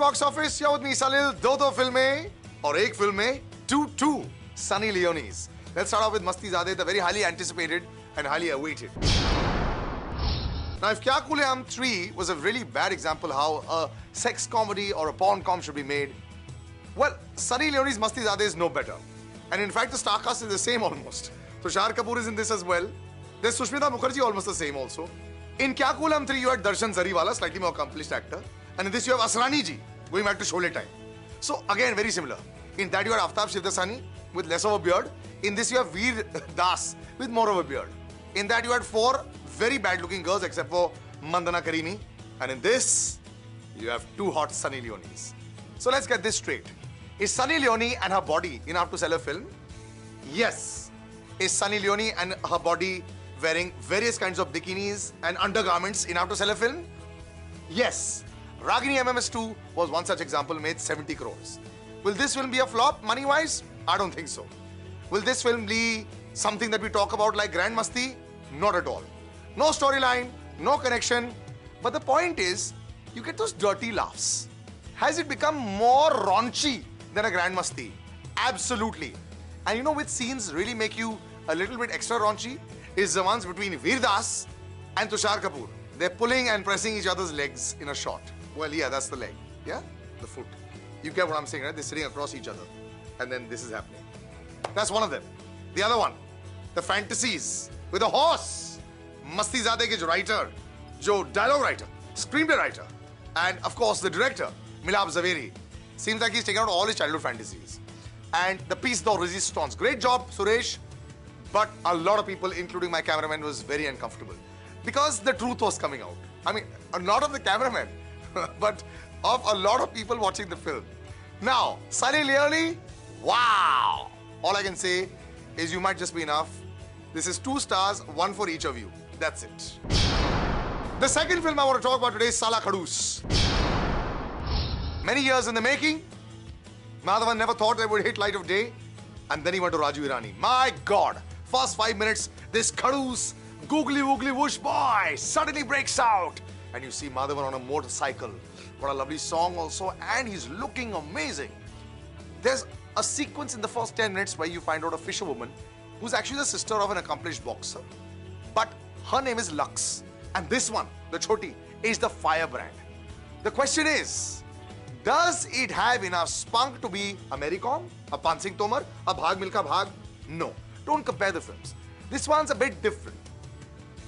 box office, you're with me, Salil. दो फिल्में और एक फिल्म में two Sunny Leones. Let's start off with Mastizaade, the very highly anticipated and highly awaited. Now, if Kyaa, Kool, 3 was a really bad example how a sex comedy or a porn com should be made, well, Sunny Leone's Mastizaade is no better. And in fact, the star cast is the same almost. Tushar Kapoor is in this as well. There's Sushmita Mukherjee, almost the same also. In Kyaa, Kool, 3, you had Darshan Zariwala, slightly more accomplished actor. And in this, you have Asrani ji, going back to Sholay time. So, again, very similar. In that, you had Aftab Shivdasani with less of a beard. In this, you have Veer Das with more of a beard. In that, you had 4 very bad-looking girls, except for Mandana Karimi. And in this, you have 2 hot Sunny Leones. So, let's get this straight. Is Sunny Leone and her body enough to sell a film? Yes. Is Sunny Leone and her body wearing various kinds of bikinis and undergarments enough to sell a film? Yes. Ragini MMS2 was one such example, made 70 crores. Will this film be a flop money-wise? I don't think so. Will this film be something that we talk about like Grand Masti? Not at all. No storyline, no connection. But the point is, you get those dirty laughs. Has it become more raunchy than a Grand Masti? Absolutely. And you know which scenes really make you a little bit extra raunchy? Is the ones between Veer Das and Tushar Kapoor. They're pulling and pressing each other's legs in a shot. Well, yeah, that's the leg. Yeah? The foot. You get what I'm saying, right? They're sitting across each other. And then this is happening. That's one of them. The other one, the fantasies with a horse. Mastizaade ke jo writer, jo dialogue writer, screenplay writer, and of course the director, Milab Zaveri. Seems like he's taken out all his childhood fantasies. And the piece de resistance. Great job, Suresh. But a lot of people, including my cameraman, was very uncomfortable. Because the truth was coming out. I mean, not of the cameraman, but of a lot of people watching the film. Now, Sunny Leone, wow! All I can say is you might just be enough. This is 2 stars, 1 for each of you. That's it. The second film I want to talk about today is Saala Khadoos. Many years in the making. Madhavan never thought that would hit light of day. And then he went to Raju Irani. My God! First 5 minutes, this Khadoos, googly woogly whoosh boy suddenly breaks out. And you see Madhavan on a motorcycle. What a lovely song also. And he's looking amazing. There's a sequence in the first 10 minutes where you find out a fisherwoman who's actually the sister of an accomplished boxer. But her name is Lux. And this one, the Choti, is the firebrand. The question is, does it have enough spunk to be a Mary Kom, a Pan Singh Tomar, a Bhag Milka Bhag? No. Don't compare the films. This one's a bit different.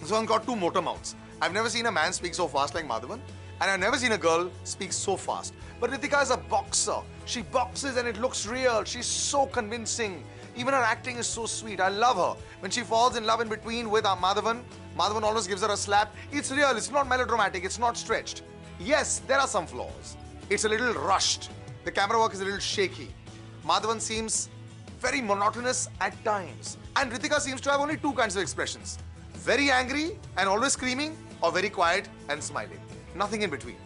This one got 2 motor mouths. I've never seen a man speak so fast like Madhavan, and I've never seen a girl speak so fast. But Ritika is a boxer. She boxes and it looks real. She's so convincing. Even her acting is so sweet. I love her. When she falls in love in between with Madhavan, Madhavan always gives her a slap. It's real. It's not melodramatic. It's not stretched. Yes, there are some flaws. It's a little rushed. The camera work is a little shaky. Madhavan seems very monotonous at times. And Ritika seems to have only 2 kinds of expressions. Very angry and always screaming, or very quiet and smiling. Nothing in between.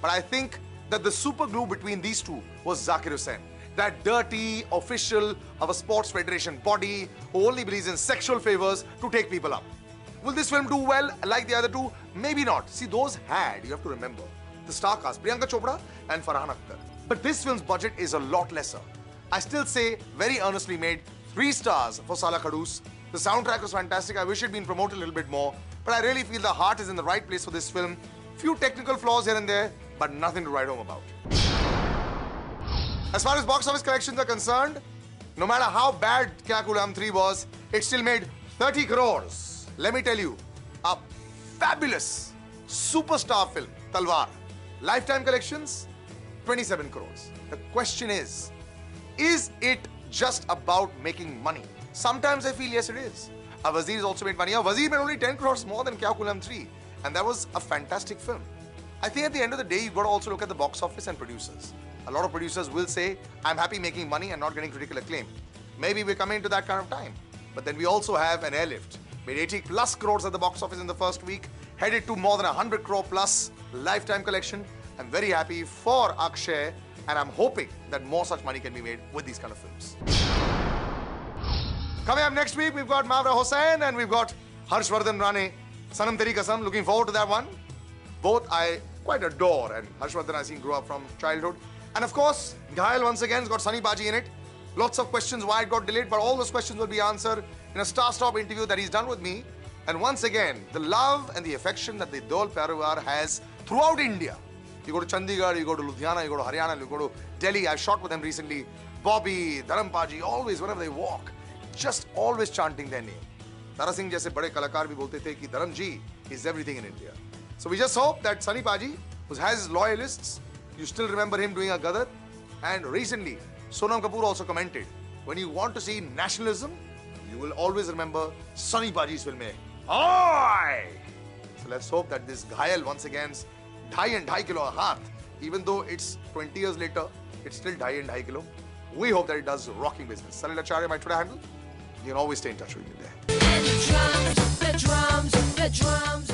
But I think that the super glue between these 2 was Zakir Hussain. That dirty official of a sports federation body who only believes in sexual favors to take people up. Will this film do well like the other 2? Maybe not. See, those had, you have to remember, the star cast, Priyanka Chopra and Farhan Akhtar. But this film's budget is a lot lesser. I still say, very earnestly made, 3 stars for Saala Khadoos. The soundtrack was fantastic. I wish it had been promoted a little bit more. But I really feel the heart is in the right place for this film. Few technical flaws here and there, but nothing to write home about. As far as box office collections are concerned, no matter how bad Kyaa, Kool, 3 was, it still made 30 crores. Let me tell you, a fabulous superstar film, Talwar. Lifetime collections, 27 crores. The question is it just about making money? Sometimes I feel yes it is. A Wazir has also made money. A Wazir made only 10 crores more than Kyaa, Kool, 3. And that was a fantastic film. I think at the end of the day, you've got to also look at the box office and producers. A lot of producers will say, I'm happy making money and not getting critical acclaim. Maybe we're coming into that kind of time. But then we also have an Airlift. Made 80 plus crores at the box office in the first week. Headed to more than 100 crore plus lifetime collection. I'm very happy for Akshay. And I'm hoping that more such money can be made with these kind of films. Coming up next week, we've got Mavra Hossain and we've got Harshvardhan Rane. Sanam Teri Kasam. Looking forward to that one. Both I quite adore. And Harshvardhan I seen grew up from childhood. And of course, Ghayal once again has got Sunny Baji in it. Lots of questions why it got delayed, but all those questions will be answered in a star-stop interview that he's done with me. And once again, the love and the affection that the Dol Parivar has throughout India. You go to Chandigarh, you go to Ludhiana, you go to Haryana, you go to Delhi. I've shot with them recently. Bobby, Dharampaji, always, whenever they walk, just always chanting their name. Tara Singh jaise bade kalakar bhi bolte the ki Dharam ji is everything in India. So we just hope that Sunny Paji, who has his loyalists, you still remember him doing a Gadar. And recently, Sonam Kapoor also commented, when you want to see nationalism, you will always remember Sunny Paji's film. Aye! So let's hope that this Ghayal once again's 2.5 kilo a haath, even though it's 20 years later, it's still 2.5 kilo. We hope that it does rocking business. Salil Acharya, my Twitter handle. You can always stay in touch with me there. The drums.